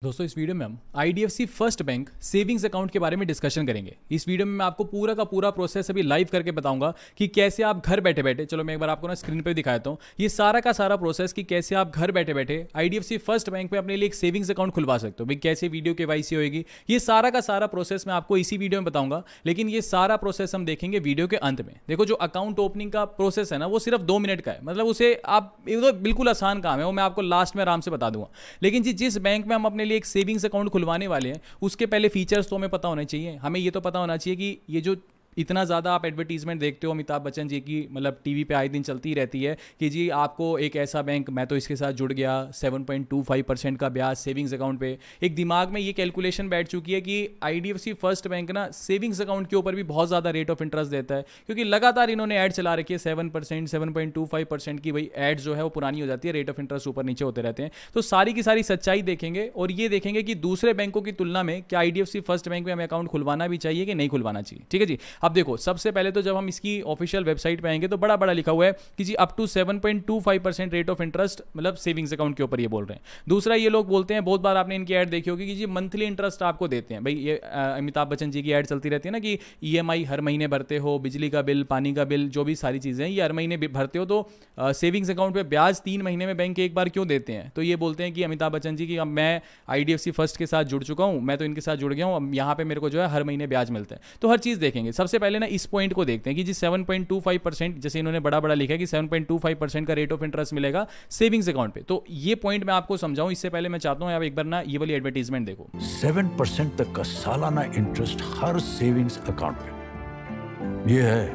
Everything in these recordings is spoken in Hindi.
दोस्तों इस वीडियो में हम IDFC first bank savings account के बारे में डिस्कशन करेंगे। इस वीडियो में मैं आपको पूरा का पूरा प्रोसेस अभी लाइव करके बताऊंगा कि कैसे आप घर बैठे बैठे, चलो मैं एक बार आपको ना स्क्रीन पे दिखाता हूँ ये सारा का सारा प्रोसेस कि कैसे आप घर बैठे बैठे आईडीएफसी फर्स्ट बैंक में अपने लिए एक सेविंग्स अकाउंट खुलवा सकते हो। भाई कैसे वीडियो केवाईसी होगी, ये सारा का सारा प्रोसेस मैं आपको इसी वीडियो में बताऊंगा। लेकिन ये सारा प्रोसेस हम देखेंगे वीडियो के अंत में। देखो जो अकाउंट ओपनिंग का प्रोसेस है ना, वो सिर्फ 2 मिनट का है, मतलब उसे आप बिल्कुल आसान काम है, वो मैं आपको लास्ट में आराम से बता दूंगा। लेकिन जिस बैंक में हम अपने लिए एक सेविंग्स अकाउंट खुलवाने वाले हैं उसके पहले फीचर्स तो हमें पता होने चाहिए। हमें ये तो पता होना चाहिए कि ये जो इतना ज़्यादा आप एडवर्टीजमेंट देखते हो अमिताभ बच्चन जी की, मतलब टीवी पे आए दिन चलती रहती है कि जी आपको एक ऐसा बैंक, मैं तो इसके साथ जुड़ गया, 7.25% का ब्याज सेविंग्स अकाउंट पे। एक दिमाग में ये कैलकुलेशन बैठ चुकी है कि आईडीएफसी फर्स्ट बैंक ना सेविंग्स अकाउंट के ऊपर भी बहुत ज़्यादा रेट ऑफ इंटरेस्ट देता है, क्योंकि लगातार इन्होंने ऐड चला रखी है 7%, 7.25% की। वही ऐड जो है वो पुरानी हो जाती है, रेट ऑफ इंटरेस्ट ऊपर नीचे होते रहते हैं। तो सारी की सारी सच्चाई देखेंगे और ये देखेंगे कि दूसरे बैंकों की तुलना में क्या आईडीएफसी फर्स्ट बैंक में हमें अकाउंट खुलवाना भी चाहिए कि नहीं खुलवाना चाहिए। ठीक है जी। अब देखो सबसे पहले तो जब हम इसकी ऑफिशियल वेबसाइट पे आएंगे तो बड़ा बड़ा लिखा हुआ है कि जी up to 7.25% rate of interest, मतलब सेविंग्स अकाउंट के ऊपर ये बोल रहे हैं। दूसरा ये लोग बोलते हैं, बहुत बार आपने इनकी ऐड देखी होगी कि जी मंथली इंटरेस्ट आपको देते हैं। भाई ये अमिताभ बच्चन जी की ऐड चलती रहती है ना कि ईएमआई हर महीने भरते हो, बिजली का बिल, पानी का बिल, जो भी सारी चीजें हैं ये हर महीने भरते हो, तो सेविंग्स अकाउंट पे ब्याज 3 महीने में बैंक एक बार क्यों देते हैं। तो ये बोलते हैं कि अमिताभ बच्चन जी की अब मैं आईडीएफसी फर्स्ट के साथ जुड़ चुका हूं, मैं तो इनके साथ जुड़ गया हूं, अब यहाँ पे मेरे को जो है हर महीने ब्याज मिलता है। तो हर चीज देखेंगे। सबसे पहले ना इस पॉइंट को देखते हैं कि जी 7.25%, जैसे इन्होंने बड़ा बड़ा लिखा है कि 7.25% का रेट ऑफ इंटरेस्ट मिलेगा सेविंग्स अकाउंट पे। तो ये पॉइंट मैं आपको समझाऊं इससे पहले मैं चाहता हूं आप एक बार ना ये वाली एडवर्टीजमेंट देखो। 7% तक का सालाना इंटरेस्ट हर सेविंग्स अकाउंट में। ये है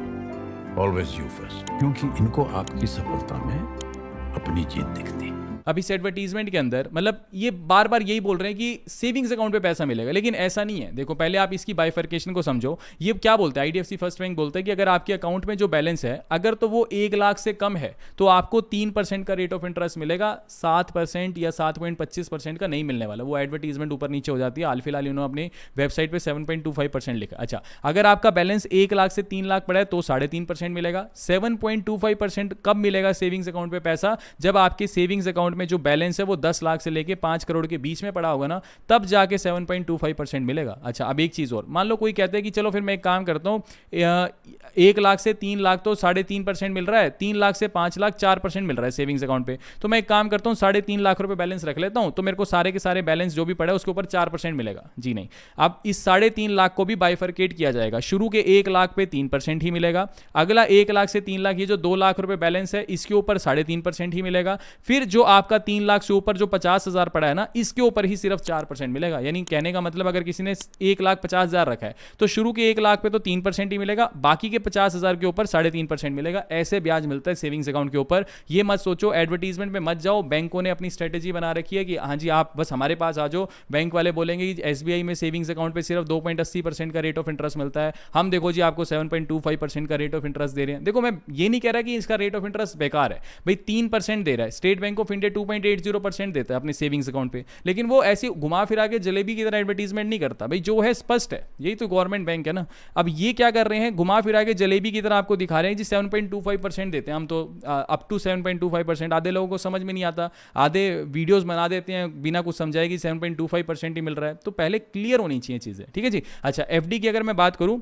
ऑलवेज यू फर्स्ट, क्योंकि इनको आपकी सफलता में अपनी जीत दिखती है। अब इस एडवर्टीजमेंट के अंदर मतलब ये बार बार यही बोल रहे हैं कि सेविंग्स अकाउंट पे पैसा मिलेगा, लेकिन ऐसा नहीं है। देखो पहले आप इसकी बाइफर्केशन को समझो। ये क्या बोलते हैं, आईडीएफसी फर्स्ट बैंक बोलता है कि अगर आपके अकाउंट में जो बैलेंस है अगर तो वो 1 लाख से कम है तो आपको 3% का रेट ऑफ इंटरेस्ट मिलेगा, 7% या 7.25% का नहीं मिलने वाला। वो एडवर्टीजमेंट ऊपर नीचे हो जाती है। हाल फिलहाल इन्होंने अपनी वेबसाइट पर 7.25% लिखा। अच्छा, अगर आपका बैलेंस 1 लाख से 3 लाख पड़ा है तो 3.5% मिलेगा। 7.25% कब मिलेगा सेविंग्स अकाउंट पे पैसा, जब आपके सेविंग्स अकाउंट में जो बैलेंस है वो 10 लाख से लेके 5 करोड़ के बीच में पड़ा होगा ना, तब जाके 7.25% मिलेगा। अच्छा, अब एक चीज और, मान लो कोई कहते हैं कि चलो फिर मैं एक काम करता हूं, 1 लाख से 3 लाख तो 3.5% मिल रहा है, 3 लाख से 5 लाख 4% मिल रहा है सेविंग्स अकाउंट पे, तो मैं एक काम करता हूं 3.5 लाख रुपए बैलेंस रख लेता हूं, तो मेरे को सारे के सारे बैलेंस जो भी पड़ा है उसके ऊपर 4% मिलेगा। जी नहीं, अब इस 3.5 लाख को भी बाइफरकेट किया जाएगा। शुरू के 1 लाख पे 3% ही मिलेगा, अगला 1 लाख से 3 लाख ये जो 2 लाख रुपए बैलेंस है इसके ऊपर 3.5% ही मिलेगा, फिर जो आपका 3 लाख से ऊपर जो 50,000 पड़ा है ना इसके ऊपर ही सिर्फ 4% मिलेगा। यानी कहने का मतलब अगर किसी ने 1,50,000 रखा है तो शुरू के 1 लाख पे तो 3% ही मिलेगा, बाकी के 50,000 के ऊपर 3.5% मिलेगा। ऐसे ब्याज मिलता है सेविंग्स अकाउंट के ऊपर। ये मत सोचो, एडवर्टीजमेंट में मत जाओ। बैंकों ने अपनी स्ट्रेटेजी बना रखी है कि हाँ जी आप बस हमारे पास आ जाओ। बैंक वाले बोलेंगे कि एसबीआई में सेविंग्स अकाउंट पे सिर्फ 2.80% का रेट ऑफ इंटरेस्ट मिलता है, हम देखो जी आपको 7.25% का रेट ऑफ इंटरेस्ट दे रहे हैं। देखो मैं ये नहीं कह रहा कि इसका रेट ऑफ इंटरेस्ट बेकार है, भाई 3% दे रहा है। स्टेट बैंक ऑफ इंडिया 2.80% देता है अपने सेविंग्स अकाउंट पे, लेकिन वो ऐसी घुमा फिरा के जलेबी की तरह एडवर्टीजमेंट नहीं करता। भाई जो है स्पष्ट है, यही तो गवर्नमेंट बैंक है ना। अब ये क्या कर रहे हैं, घुमा फिरा के जलेबी की तरह आपको दिखा रहे हैं जी 7.25% देते हैं हम तो, अप टू 7.25%। आधे लोगों को समझ में नहीं आता, आधे वीडियोस बना देते हैं बिना कुछ समझाए कि 7.25% ही मिल रहा है। तो पहले क्लियर होनी चाहिए चीजें। ठीक है जी। अच्छा, एफडी की अगर मैं बात करूं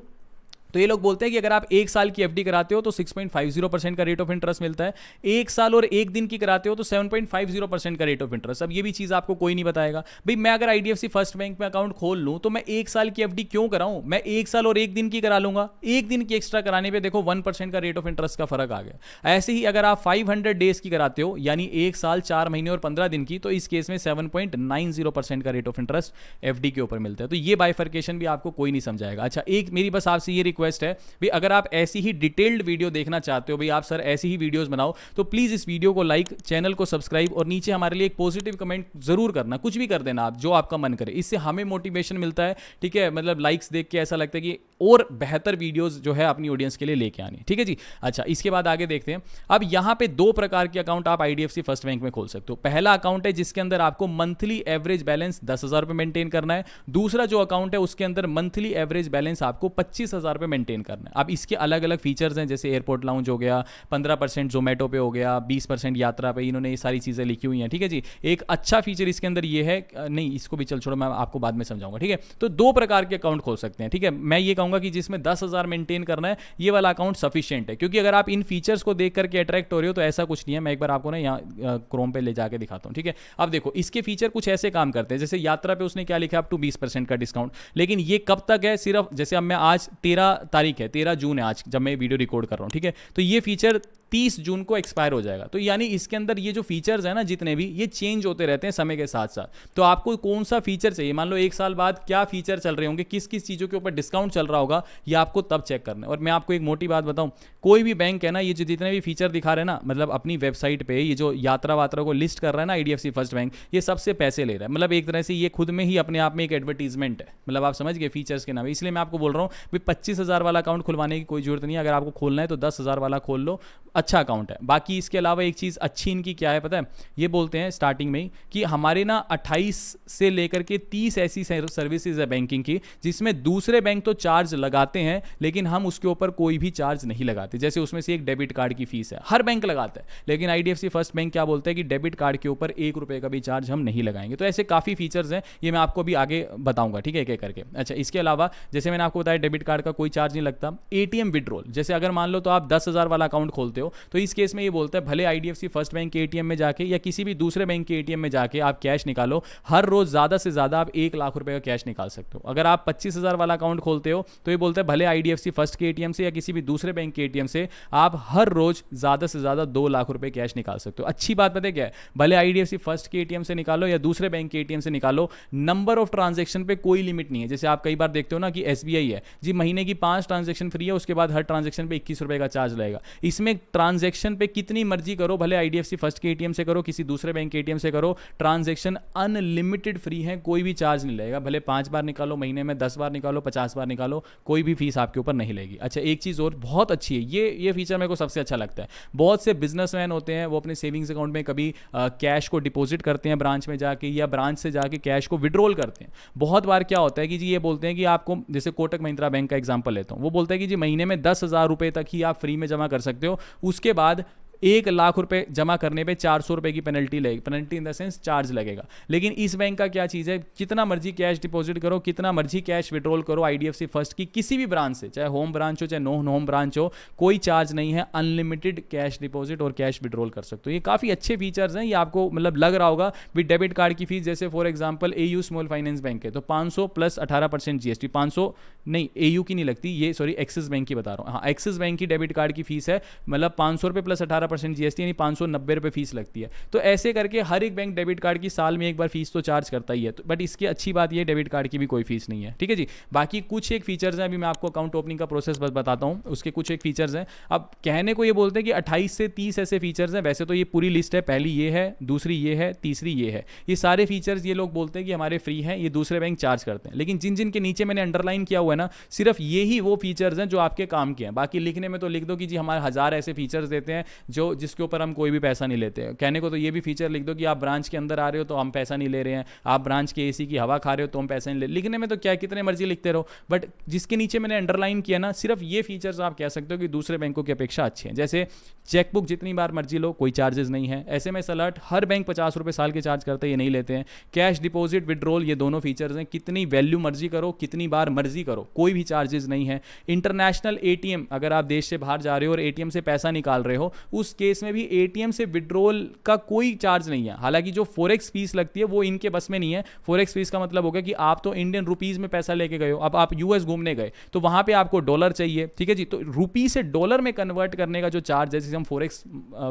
तो ये लोग बोलते हैं कि अगर आप 1 साल की एफडी कराते हो तो 6.50% का रेट ऑफ इंटरेस्ट मिलता है, 1 साल और 1 दिन की कराते हो तो 7.50% का रेट ऑफ इंटरेस्ट। अब ये भी चीज आपको कोई नहीं बताएगा। भाई मैं अगर आईडीएफसी फर्स्ट बैंक में अकाउंट खोल लूं तो मैं 1 साल की एफडी क्यों कराऊं, मैं 1 साल और 1 दिन की करा लूंगा। 1 दिन की एक्स्ट्रा कराने पर देखो 1% का रेट ऑफ इंटरेस्ट का फर्क आ गया। ऐसे ही अगर आप 500 डेज की कराते हो यानी 1 साल 4 महीने और 15 दिन की, तो इस केस में 7.90% का रेट ऑफ इंटरेस्ट एफडी के ऊपर मिलता है। तो ये बाइफर्केशन भी आपको कोई नहीं समझाएगा। अच्छा, एक मेरी बस आपसे ये रिक्वेस्ट है, भाई अगर आप ऐसी ही डिटेल्ड वीडियो देखना चाहते हो, भाई आप सर ऐसी ही वीडियोस बनाओ, तो प्लीज इस वीडियो को लाइक, चैनल को सब्सक्राइब और नीचे हमारे लिए एक पॉजिटिव कमेंट जरूर करना। कुछ भी कर देना आप, जो आपका मन करे, इससे हमें मोटिवेशन मिलता है। ठीक है, मतलब लाइक्स देख के ऐसा लगता है कि और बेहतर वीडियोस जो है अपनी ऑडियंस के लिए लेके आनी। ठीक है जी। अच्छा, इसके बाद आगे देखते हैं। अब यहां पे 2 प्रकार के अकाउंट आप आईडीएफसी फर्स्ट बैंक में खोल सकते हो। पहला अकाउंट है जिसके अंदर आपको मंथली एवरेज बैलेंस 10,000 रुपए मेंटेन करना है। दूसरा जो अकाउंट है उसके अंदर मंथली एवरेज बैलेंस आपको 25,000 रुपए मेंटेन करना है। अब इसके अलग अलग फीचर्स हैं, जैसे एयरपोर्ट लाउंज हो गया, 15% जोमेटो पे हो गया, 20% यात्रा पे, इन्होंने ये सारी चीज़ें लिखी हुई हैं, ठीक है जी। एक अच्छा फीचर इसके अंदर ये है, नहीं इसको भी चल छोड़ो, मैं आपको बाद में समझाऊंगा, ठीक है। तो दो प्रकार के अकाउंट खोल सकते हैं, ठीक है। मैं ये कहूँगा कि जिसमें 10,000 मेंटेन करना है, ये वाला अकाउंट सफिशिएंट है, क्योंकि अगर आप इन फीचर्स को देख करके अट्रैक्ट हो रहे हो तो ऐसा कुछ नहीं है। मैं एक बार आपको ना यहाँ क्रोम पे ले जाके दिखाता हूँ, ठीक है। अब देखो इसके फीचर कुछ ऐसे काम करते हैं, जैसे यात्रा पे उसने क्या लिखा है, अप टू 20% का डिस्काउंट, लेकिन ये कब तक है, सिर्फ जैसे अब मैं आज 13 तारीख है, 13 जून है आज जब मैं वीडियो रिकॉर्ड कर रहा हूँ, ठीक है। तो ये फीचर 30 जून को एक्सपायर हो जाएगा। तो यानी इसके अंदर ये जो फीचर्स है ना, जितने भी, ये चेंज होते रहते हैं समय के साथ साथ। तो आपको कौन सा फीचर चाहिए, मान लो 1 साल बाद क्या फीचर चल रहे होंगे, किस किस चीज़ों के ऊपर डिस्काउंट चल रहा होगा, ये आपको तब चेक करना है। और मैं आपको एक मोटी बात बताऊं, कोई भी बैंक है ना, ये जो जितने भी फीचर दिखा रहे हैं ना, मतलब अपनी वेबसाइट पे ये जो यात्रा वात्रा को लिस्ट कर रहा है ना IDFC फर्स्ट बैंक, ये सबसे पैसे ले रहा है। मतलब एक तरह से ये खुद में ही अपने आप में एक एडवर्टीजमेंट है, मतलब आप समझ गए फीचर्स के नाम। इसलिए मैं आपको बोल रहा हूँ भाई 25,000 वाला अकाउंट खुलवाने की कोई जरूरत नहीं है। अगर आपको खोलना है तो 10,000 वाला खोल लो, अच्छा अकाउंट है। बाकी इसके अलावा एक चीज़ अच्छी इनकी क्या है पता है, ये बोलते हैं स्टार्टिंग में ही कि हमारे ना 28 से लेकर के 30 ऐसी सर्विसेज है बैंकिंग की, जिसमें दूसरे बैंक तो चार्ज लगाते हैं, लेकिन हम उसके ऊपर कोई भी चार्ज नहीं लगाते। जैसे उसमें से एक डेबिट कार्ड की फीस है, हर बैंक लगाता है, लेकिन IDFC फर्स्ट बैंक क्या बोलता है कि डेबिट कार्ड के ऊपर 1 रुपए का भी चार्ज हम नहीं लगाएंगे। तो ऐसे काफ़ी फीचर्स हैं, ये मैं आपको अभी आगे बताऊंगा, ठीक है, एक एक करके। अच्छा, इसके अलावा जैसे मैंने आपको बताया डेबिट कार्ड का कोई चार्ज नहीं लगता। ATM विड्रॉल, जैसे अगर मान लो तो आप 10,000 वाला अकाउंट खोलते हो, तो इस केस में ये बोलता है भले IDFC फर्स्ट बैंक के ATM में जाके या किसी भी दूसरे बैंक के ATM में जाके आप कैश निकालो, हर रोज ज़्यादा से ज़्यादा आप 1 लाख रुपए का कैश निकाल सकते हो। अगर आप 25,000 वाला अकाउंट खोलते हो तो ये बोलता है भले IDFC फर्स्ट के ATM से या किसी भी दूसरे बैंक के ATM से आप हर रोज ज़्यादा से ज़्यादा 2 लाख रुपए कैश निकाल सकते हो। अच्छी बात पता है क्या है, भले IDFC फर्स्ट के ATM से निकालो या दूसरे बैंक के ATM से निकालो, नंबर ऑफ ट्रांजेक्शन पे कोई लिमिट नहीं है। जैसे आप कई बार देखते हो ना कि SBI है जी, महीने की 5 ट्रांजेक्शन फ्री है, उसके बाद हर ट्रांजेक्शन पे 21 रुपए का चार्ज लगेगा। इसमें ट्रांजेक्शन पे कितनी मर्जी करो, भले IDFC फर्स्ट के ATM से करो, किसी दूसरे बैंक के ATM से करो, ट्रांजेक्शन अनलिमिटेड फ्री है, कोई भी चार्ज नहीं लगेगा। भले 5 बार निकालो महीने में, 10 बार निकालो, 50 बार निकालो, कोई भी फीस आपके ऊपर नहीं लगेगी। अच्छा, एक चीज़ और बहुत अच्छी है, ये फीचर मेरे को सबसे अच्छा लगता है। बहुत से बिजनेसमैन होते हैं, वो अपने सेविंग्स अकाउंट में कभी कैश को डिपॉजिट करते हैं ब्रांच में जाके, या ब्रांच से जाके कैश को विड्रॉल करते हैं। बहुत बार क्या होता है कि जी ये बोलते हैं कि आपको, जैसे कोटक महिंद्रा बैंक का एग्जांपल लेता हूँ, वो बोलता है कि जी महीने में 10,000 रुपए तक ही आप फ्री में जमा कर सकते हो, उसके बाद 1 लाख रुपए जमा करने पे 400 रुपए की पेनल्टी लगेगी। Penalty in the sense charge लगेगा। लेकिन इस बैंक का क्या चीज़ है, जितना मर्जी कैश डिपॉजिट करो, कितना मर्जी कैश विड्रॉल करो IDFC फर्स्ट की किसी भी ब्रांच से, चाहे होम ब्रांच हो चाहे नो होम ब्रांच हो, कोई चार्ज नहीं है। अनलिमिटेड कैश डिपॉजिट और कैश विड्रॉल कर सकते हो। ये काफ़ी अच्छे फीचर्स हैं। ये आपको मतलब लग रहा होगा भी डेबिट कार्ड की फीस, जैसे for example AU small finance bank है तो 500 प्लस 18% GST, 500 नहीं AU की नहीं लगती, ये सॉरी एक्सिस बैंक की बता रहा हूँ। हाँ, एक्सिस बैंक की डेबिट कार्ड की फीस है मतलब 500 रुपये प्लस 18% GST, यानी 590 रुपये फीस लगती है। तो ऐसे करके हर एक बैंक डेबिट कार्ड की साल में एक बार फीस तो चार्ज करता ही है। तो बट इसकी अच्छी बात ये डेबिट कार्ड की भी कोई फीस नहीं है, ठीक है जी। बाकी कुछ एक फीचर्स हैं, अभी मैं आपको अकाउंट ओपनिंग का प्रोसेस बस बताता हूँ, उसके कुछ एक फीचर्स हैं। अब कहने को ये बोलते हैं कि 28 से 30 ऐसे फीचर्स हैं, वैसे तो ये पूरी लिस्ट है, पहली ये है, दूसरी ये है, तीसरी ये है। ये सारे फीचर्स ये लोग बोलते हैं कि हमारे फ्री हैं, ये दूसरे बैंक चार्ज करते हैं। लेकिन जिन जिन के नीचे मैंने अंडरलाइन किया हुआ है ना, सिर्फ ये ही वो फीचर्स हैं जो आपके काम के हैं। बाकी लिखने में तो लिख दो कि जी हमारे 1000 ऐसे फीचर्स देते हैं जो जिसके ऊपर हम कोई भी पैसा नहीं लेते हैं। कहने को तो ये भी फीचर लिख दो कि आप ब्रांच के अंदर आ रहे हो तो हम पैसा नहीं ले रहे हैं, आप ब्रांच के AC की हवा खा रहे हो तो हम पैसा नहीं ले। लिखने में तो क्या, कितने मर्जी लिखते रहो, बट जिसके नीचे मैंने अंडरलाइन किया ना, सिर्फ ये फीचर्स आप कह सकते हो कि दूसरे बैंकों की अपेक्षा अच्छे हैं। जैसे चेकबुक जितनी बार मर्जी लो, कोई चार्जेस नहीं है। SMS अलर्ट, हर बैंक 50 रुपये साल के चार्ज करते हैं, ये नहीं लेते हैं। कैश डिपॉजिट विड्रॉल, ये दोनों फीचर्स हैं, कितनी वैल्यू मर्जी करो, कितनी बार मर्जी करो, कोई भी चार्जेस नहीं है। इंटरनेशनल ATM, अगर आप देश से बाहर जा रहे हो और ATM से पैसा निकाल रहे हो, उस केस में भी ATM से विड्रॉल का कोई चार्ज नहीं है। हालांकि जो फॉरेक्स फीस लगती है वो इनके बस में नहीं है। फॉरेक्स फीस का मतलब होगा कि आप तो इंडियन रुपीज में पैसा लेके गए हो, अब आप US घूमने गए तो वहां पे आपको डॉलर चाहिए, ठीक है जी, तो रुपी से डॉलर में कन्वर्ट करने का जो चार्ज है, जिसे हम फॉरेक्स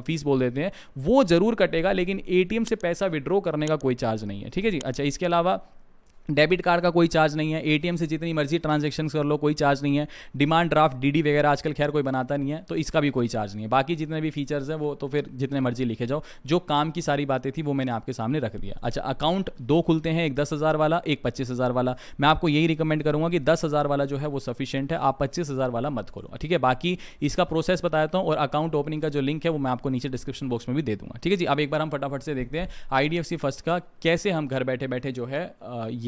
फीस बोल देते हैं, वो जरूर कटेगा, लेकिन ATM से पैसा विड्रॉ करने का कोई चार्ज नहीं है, ठीक है जी। अच्छा, इसके अलावा डेबिट कार्ड का कोई चार्ज नहीं है। ATM से जितनी मर्जी ट्रांजेक्शन कर लो, कोई चार्ज नहीं है। डिमांड ड्राफ्ट DD वगैरह आजकल खैर कोई बनाता नहीं है, तो इसका भी कोई चार्ज नहीं है। बाकी जितने भी फीचर्स हैं वो तो फिर जितने मर्जी लिखे जाओ, जो काम की सारी बातें थी वो मैंने आपके सामने रख दिया। अच्छा, अकाउंट 2 खुलते हैं, एक 10,000 वाला, एक 25,000 वाला। मैं आपको यही रिकमेंड करूंगा कि 10,000 वाला जो है वो सफिशिएंट है, आप 25,000 वाला मत खोलो, ठीक है। बाकी इसका प्रोसेस बताता हूँ और अकाउंट ओपनिंग का जो लिंक है वो मैं आपको नीचे डिस्क्रिप्शन बॉक्स में भी दे दूंगा, ठीक है जी। अब एक बार हम फटाफट से देखते हैं IDFC फर्स्ट का कैसे हम घर बैठे बैठे जो है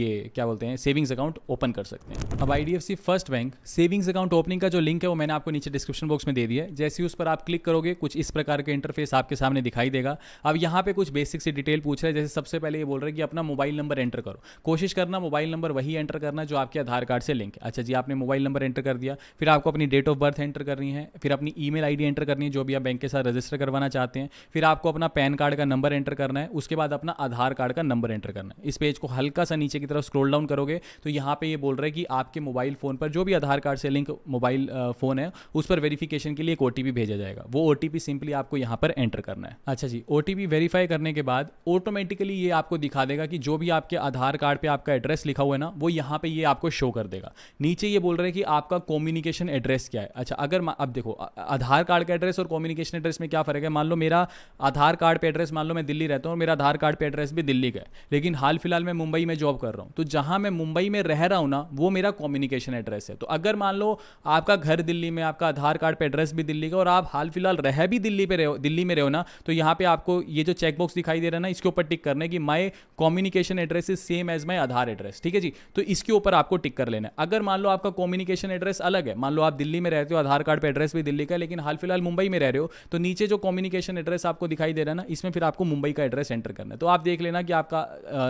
ये क्या बोलते हैं सेविंग्स अकाउंट ओपन कर सकते हैं। अब IDFC first bank savings account opening का जो लिंक है वो मैंने आपको नीचे डिस्क्रिप्शन बॉक्स में दे दिया है। जैसे ही उस पर आप क्लिक करोगे कुछ इस प्रकार का इंटरफेस आपके सामने दिखाई देगा। अब यहाँ पे कुछ बेसिक सी डिटेल पूछ रहा है। जैसे सबसे पहले ये बोल रहा है कि अपना मोबाइल नंबर एंटर करो। कोशिश करना मोबाइल नंबर वही एंटर करना जो आपके आधार कार्ड से लिंक है। अच्छा जी, आपने मोबाइल नंबर एंटर कर दिया, फिर आपको अपनी डेट ऑफ बर्थ एंटर करनी है, फिर अपनी ईमेल आईडी एंटर करनी है जो भी आप बैंक के साथ रजिस्टर करवाना चाहते हैं, फिर आपको अपना पैन कार्ड का नंबर एंटर करना है, उसके बाद अपना आधार कार्ड का नंबर एंटर करना है। इस पेज को हल्का सा नीचे की तरफ स्क्रॉल डाउन करोगे तो यहाँ पे ये बोल रहा है कि आपके मोबाइल फोन पर जो भी आधार कार्ड से लिंक मोबाइल फोन है उस पर वेरिफिकेशन के लिए एक OTP भेजा जाएगा। वो OTP सिंपली आपको यहाँ पर एंटर करना है। अच्छा जी, OTP वेरीफाई करने के बाद ऑटोमेटिकली ये आपको दिखा देगा कि जो भी आपके आधार कार्ड पे आपका एड्रेस लिखा हुआ है ना वो यहाँ पे ये आपको शो कर देगा। नीचे ये बोल रहा है कि आपका कम्युनिकेशन एड्रेस क्या है। अच्छा, अगर अब देखो आधार कार्ड का एड्रेस और कम्युनिकेशन एड्रेस में क्या फर्क है। मान लो मेरा आधार कार्ड पे एड्रेस, मान लो मैं दिल्ली रहता हूँ और मेरा आधार कार्ड पे एड्रेस भी दिल्ली का है, लेकिन हाल फिलहाल मैं मुंबई में जॉब कर रहा हूँ, तो जहां मैं मुंबई में रह रहा हूँ ना वो मेरा कम्युनिकेशन एड्रेस है। तो अगर मान लो आपका घर दिल्ली में, आपका आधार कार्ड पे एड्रेस भी दिल्ली का और आप हाल फिलहाल रह भी दिल्ली में रहो ना, तो यहाँ पे आपको ये जो चेकबॉक्स दिखाई दे रहा है ना इसके ऊपर टिक करना है कि my communication address is same as my Aadhaar address. ठीक है जी, तो इसके ऊपर आपको टिक कर लेना है। अगर मान लो आपका कम्युनिकेशन एड्रेस अलग है, मान लो आप दिल्ली में रहते हो, आधार कार्ड पे एड्रेस भी दिल्ली का है, लेकिन हाल फिलहाल मुंबई में रह रहे हो, तो नीचे जो कम्युनिकेशन एड्रेस आपको दिखाई दे रहा है ना इसमें फिर आपको मुंबई का एड्रेस एंटर करना है। तो आप देख लेना कि आपका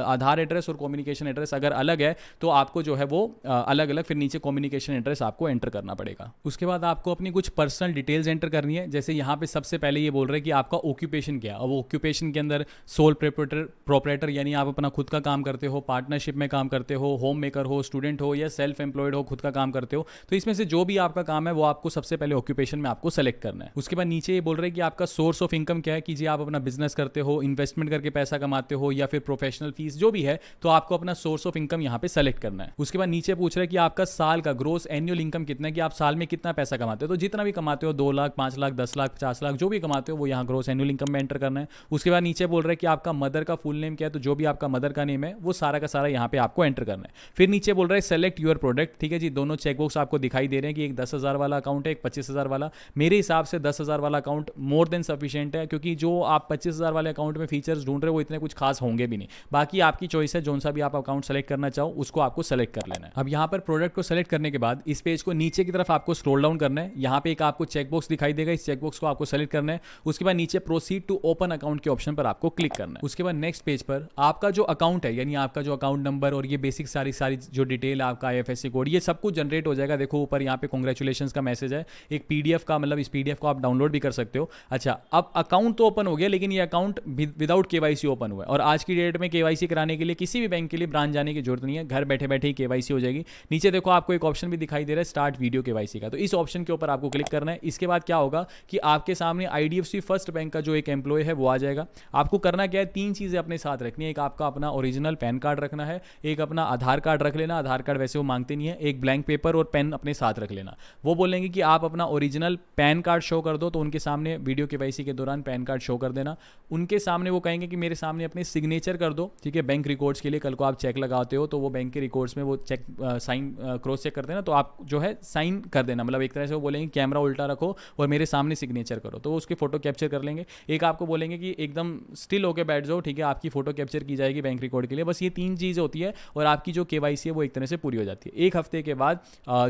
आधार एड्रेस और कम्युनिकेशन एड्रेस अगर अलग है तो आपको जो है वो अलग अलग फिर नीचे कम्युनिकेशन एड्रेस आपको एंटर करना पड़ेगा। उसके बाद आपको अपनी कुछ पर्सनल डिटेल्स एंटर करनी है। जैसे यहाँ पे सबसे पहले ये बोल रहे हैं कि आपका ऑक्यूपेशन क्या है। अब ऑक्यूपेशन के अंदर सोल प्रोप्राइटर यानी आप अपना खुद का काम करते हो, पार्टनरशिप में काम करते हो, होम मेकर हो, स्टूडेंट हो या सेल्फ एम्प्लॉयड हो, खुद का काम करते हो, तो इसमें से जो भी आपका काम है वो आपको सबसे पहले ऑक्यूपेशन में आपको सेलेक्ट करना है। उसके बाद नीचे ये बोल रहे हैं कि आपका सोर्स ऑफ इनकम क्या है, कि जी आप अपना बिजनेस करते हो, इन्वेस्टमेंट करके पैसा कमाते हो या फिर प्रोफेशनल फीस जो भी है, तो आपको अपना सोर्स ऑफ इनकम यहाँ पे सेलेक्ट करना है। उसके बाद नीचे पूछ रहा है कि आपका साल का ग्रोस एनुअल इनकम कितना है, कि आप साल में कितना पैसा कमाते हो। तो जितना भी कमाते हो 2 लाख, 5 लाख, 10 लाख, 50 लाख जो भी कमाते हो वो यहाँ ग्रोस एनुअल इनकम में एंटर करना है। उसके बाद नीचे बोल रहा है कि आपका मदर का फुल नेम क्या है, तो जो भी आपका मदर का नेम है वो सारा का सारा यहाँ पे आपको एंटर करना है। फिर नीचे बोल रहा है सेलेक्ट योर प्रोडक्ट। ठीक है जी, दोनों चेकबॉक्स आपको दिखाई दे रहे हैं कि एक 10,000 वाला अकाउंट है, एक 25,000 वाला। मेरे हिसाब से 10,000 वाला अकाउंट मोर देन सफिशिएंट है, क्योंकि जो आप 25,000 वाले अकाउंट में फीचर्स ढूंढ रहे हो वो इतने कुछ खास होंगे भी नहीं। बाकी आपकी चॉइस है, जो सा भी आप अकाउंट सेलेक्ट करना चाहो उसको आपको सेलेक्ट कर लेना है। अब यहाँ पर प्रोडक्ट को सेलेक्ट करने के बाद इस पेज को नीचे की तरफ आपको स्क्रॉल डाउन करना है। यहाँ पे एक आपको चेकबॉक्स दिखाई देगा, इस चेकबॉक्स को आपको सेलेक्ट करना है। उसके बाद नीचे प्रोसीड टू ओपन अकाउंट के ऑप्शन पर आपको क्लिक करना है। उसके बाद नेक्स्ट पेज पर आपका जो अकाउंट है, यानी आपका जो अकाउंट नंबर और ये बेसिक सारी जो डिटेल आपका IFSC कोड, ये सब कुछ जनरेट हो जाएगा। देखो ऊपर यहाँ पे कांग्रेचुलेशंस का मैसेज है, एक PDF का, मतलब इस PDF को आप डाउनलोड भी कर सकते हो। अच्छा, अब अकाउंट तो ओपन हो गया, लेकिन ये अकाउंट विदाउट KYC ओपन हुआ है। और आज की डेट में KYC कराने के लिए किसी भी बैंक के लिए ब्रांच जाने की जरूरत नहीं है, घर बैठे बैठे ही KYC हो जाएगी। नीचे देखो आपको एक ऑप्शन भी दिखाई दे रहा है स्टार्ट वीडियो KYC का, तो इस ऑप्शन के ऊपर आपको क्लिक करना है। इसके बाद क्या होगा कि आपके सामने IDFC फर्स्ट बैंक का जो एक एम्प्लॉय है वो आ जाएगा। आपको करना क्या है, 3 चीजें अपने साथ रखनी है। एक आपका अपना ओरिजिनल पैन कार्ड रखना है, एक अपना आधार कार्ड रख लेना, आधार कार्ड वैसे वो मांगते नहीं है, एक ब्लैंक पेपर और पेन अपने साथ रख लेना। वो बोलेंगे कि आप अपना ओरिजिनल पैन कार्ड शो कर दो, तो उनके सामने वीडियो KYC के दौरान पैन कार्ड शो कर देना। उनके सामने वो कहेंगे कि मेरे सामने अपने सिग्नेचर कर दो, ठीक है, बैंक रिकॉर्ड्स के लिए। कल को आप चेक लगाते हो तो वो बैंक के रिकॉर्ड्स में वो चेक साइन क्रॉस चेक करते हैं ना, तो आप जो है साइन कर देना। मतलब एक तरह से वो बोलेंगे कैमरा उल्टा रखो और मेरे सामने सिग्नेचर करो, तो वो उसकी फोटो कैप्चर कर लेंगे। एक आपको बोलेंगे कि एकदम स्टिल होकर बैठ जाओ, ठीक है, आपकी फोटो कैप्चर की जाएगी बैंक रिकॉर्ड के लिए। बस ये 3 चीज़ होती है और आपकी जो KYC है वो एक तरह से पूरी हो जाती है। एक हफ्ते के बाद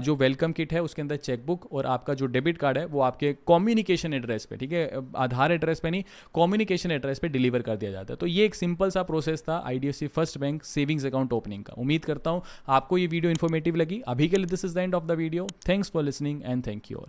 जो वेलकम किट है उसके अंदर चेकबुक और आपका जो डेबिट कार्ड है वो आपके कम्युनिकेशन एड्रेस पे, ठीक है, आधार एड्रेस पे नहीं, कम्युनिकेशन एड्रेस पे डिलीवर कर दिया जाता है। तो ये एक सिंपल सा प्रोसेस था IDFC first bank savings account opening का। उम्मीद करता हूं आपको ये वीडियो इन्फॉर्मेटिव लगी। अभी के लिए this is the end of the video. Thanks for listening and thank you all.